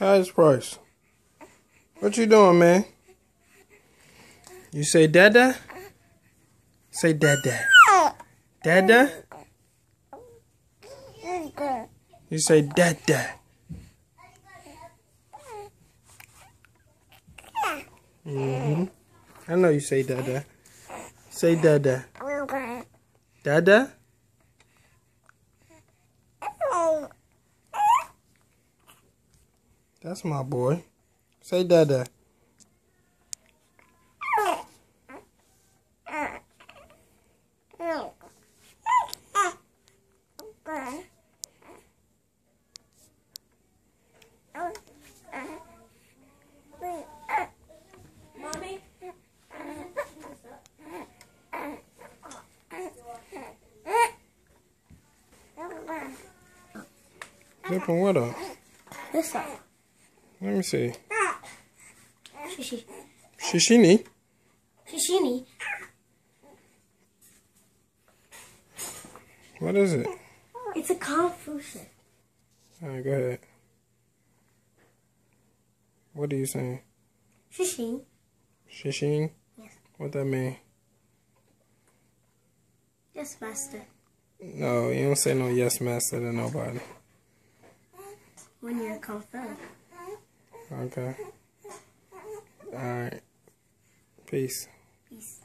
Highest price. What you doing, man? You say dada? Say dada. Dada? You say dada. I know you say dada. Say dada. Dada? That's my boy. Say dada. Mommy? Zipping what up? This up. Let me see. Shishi. Shishini? Shishini. What is it? It's a kung fu set. Alright, go ahead. What are you saying? Shishin. Shishin? Yes. What that mean? Yes, master. No, you don't say no yes master to nobody. When you're a kung fu. Okay. Alright. Peace. Peace.